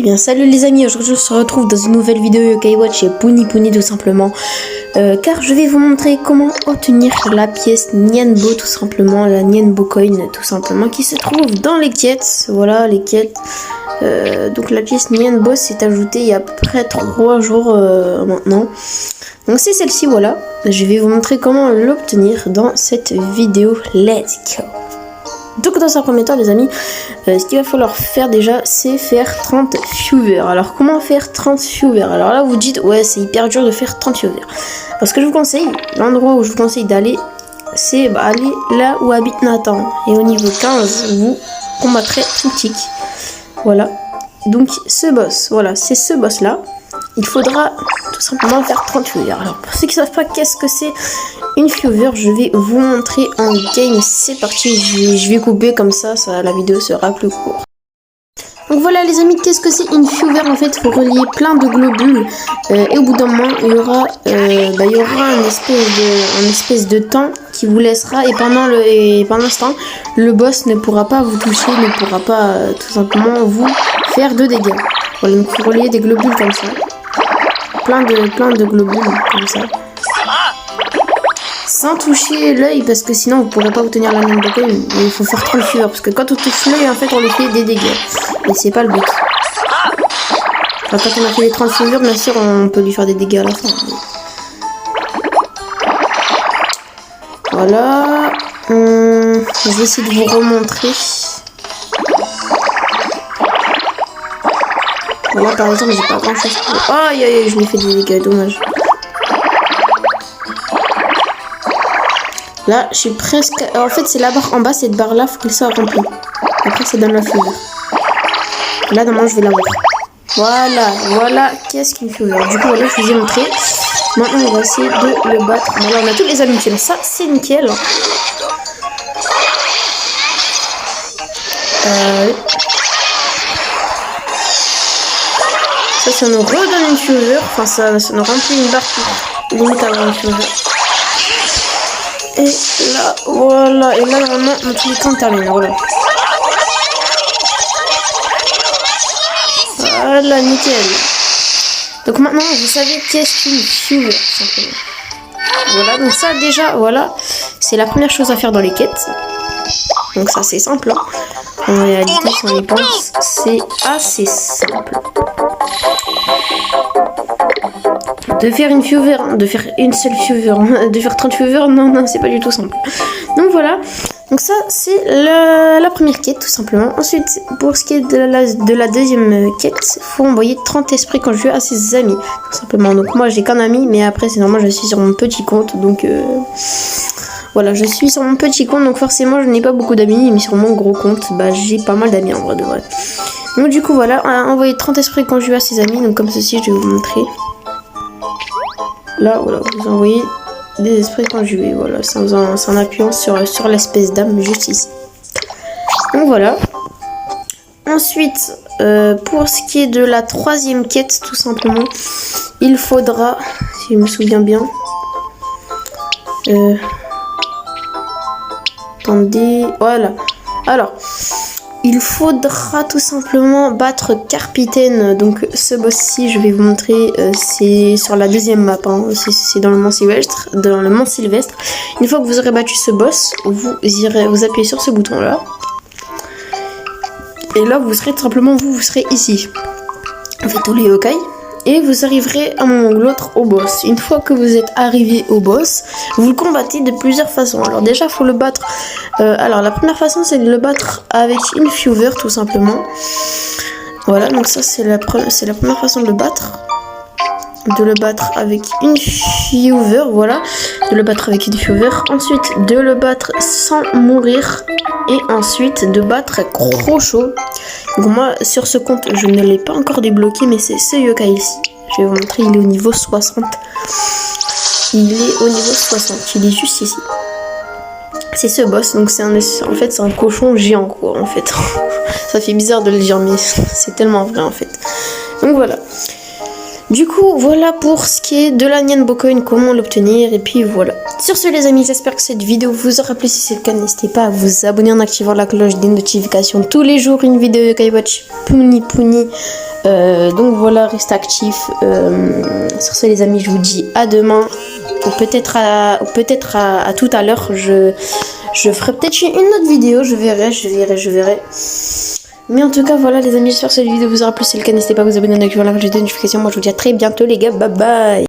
bien salut les amis, aujourd'hui on se retrouve dans une nouvelle vidéo Yokai Watch et Puni tout simplement car je vais vous montrer comment obtenir la pièce Nienbo tout simplement, la Nienbo Coin tout simplement qui se trouve dans les quêtes, voilà les quêtes. Donc la pièce Nienbo s'est ajoutée il y a à peu près 3 jours maintenant. Donc c'est celle-ci, voilà, je vais vous montrer comment l'obtenir dans cette vidéo, let's go. Donc dans un premier temps les amis, ce qu'il va falloir faire déjà c'est faire 30 viewers. Alors comment faire 30 viewers? Alors là vous dites ouais c'est hyper dur de faire 30 viewers. Alors ce que je vous conseille, l'endroit où je vous conseille d'aller, c'est aller là où habite Nathan. Et au niveau 15 vous combattrez Tritic. Voilà, donc ce boss, voilà c'est ce boss là. Il faudra tout simplement faire 30 viewers. Alors pour ceux qui ne savent pas qu'est-ce que c'est une viewer, je vais vous montrer en game. C'est parti, je vais couper comme ça, la vidéo sera plus courte. Donc voilà les amis, qu'est-ce que c'est une viewer? En fait il faut relier plein de globules et au bout d'un moment il y aura un espèce de temps qui vous laissera, et pendant ce temps le boss ne pourra pas vous toucher, ne pourra pas tout simplement vous faire de dégâts. Voilà, donc il faut relier des globules comme ça, plein de globules comme ça, sans toucher l'œil parce que sinon vous pourrez pas obtenir la même Coin. Il faut faire 30 viewers parce que quand on touche l'œil en fait on lui fait des dégâts et c'est pas le but. Enfin, quand on a fait les 30 viewers bien sûr on peut lui faire des dégâts à la fin. Voilà, je vais essayer de vous remontrer. Voilà par exemple j'ai pas grand chose pour... Aïe aïe, je lui ai fait des dégâts, dommage. Là, je suis presque... En fait, c'est la barre en bas, cette barre-là, faut qu'elle soit remplie. Après, ça donne la viewer. Là, normalement, je vais l'avoir. Voilà, qu'est-ce qu'une viewer? Du coup, voilà, je vous ai montré. Maintenant, on va essayer de le battre. Voilà, on a tous les amis qui aiment ça, c'est nickel. Ça nous redonne une viewer. Enfin, ça nous remplit une barre pour limite avoir une viewer. Et là, voilà, et là normalement notre temps termine, voilà. Voilà, nickel. Donc maintenant vous savez qu'est-ce qu'une viewer simplement. Voilà, donc ça déjà, voilà, c'est la première chose à faire dans les quêtes. Donc ça c'est simple, hein. En réalité si on y pense, c'est assez simple. De faire une viewer, de faire une seule viewer, de faire 30 viewers, non, c'est pas du tout simple. Donc voilà, donc ça c'est la première quête tout simplement. Ensuite, pour ce qui est de la deuxième quête, il faut envoyer 30 esprits conjugués à ses amis, tout simplement. Donc moi j'ai qu'un ami, mais après c'est normal, je suis sur mon petit compte, donc voilà, je suis sur mon petit compte, donc forcément je n'ai pas beaucoup d'amis, mais sur mon gros compte, j'ai pas mal d'amis en vrai de vrai. Donc du coup voilà, on a envoyé 30 esprits conjugués à ses amis, donc comme ceci, je vais vous montrer. Là, voilà, vous envoyez des esprits conjugués, voilà, en appuyant sur l'espèce d'âme juste ici. Donc voilà. Ensuite, pour ce qui est de la troisième quête, tout simplement, il faudra, si je me souviens bien, attendez, voilà. Alors, il faudra tout simplement battre Capitaine. Donc ce boss-ci, je vais vous montrer, c'est sur la deuxième map, hein. C'est dans le Mont Sylvestre. Une fois que vous aurez battu ce boss, vous appuyez sur ce bouton-là. Et là, vous serez tout simplement, vous serez ici. Vous faites tous les yokai. Et vous arriverez à un moment ou l'autre au boss. Une fois que vous êtes arrivé au boss, vous le combattez de plusieurs façons. Alors déjà, il faut le battre. Alors la première façon, c'est de le battre avec une viewer, tout simplement. Voilà, donc ça c'est la première façon de le battre. De le battre avec une viewer, voilà. De le battre avec une viewer. Ensuite, de le battre sans mourir. Et ensuite, de battre Crocho. Donc moi, sur ce compte, je ne l'ai pas encore débloqué, mais c'est ce yokai ici. Je vais vous montrer, il est au niveau 60. Il est au niveau 60, il est juste ici. C'est ce boss, donc en fait c'est un cochon géant quoi, en fait. Ça fait bizarre de le dire, mais c'est tellement vrai en fait. Donc voilà. Du coup, voilà pour ce qui est de la Nienbo Coin, comment l'obtenir, et puis voilà. Sur ce les amis, j'espère que cette vidéo vous aura plu. Si c'est le cas, n'hésitez pas à vous abonner en activant la cloche des notifications. Tous les jours, une vidéo Yokai Watch Puni Donc voilà, restez actifs. Sur ce les amis, je vous dis à demain. Ou peut-être à tout à l'heure. Je ferai peut-être une autre vidéo. Je verrai. Mais en tout cas, voilà les amis, j'espère que cette vidéo vous aura plu. Si c'est le cas, n'hésitez pas à vous abonner, à activer la cloche de notification. Moi, je vous dis à très bientôt les gars. Bye bye.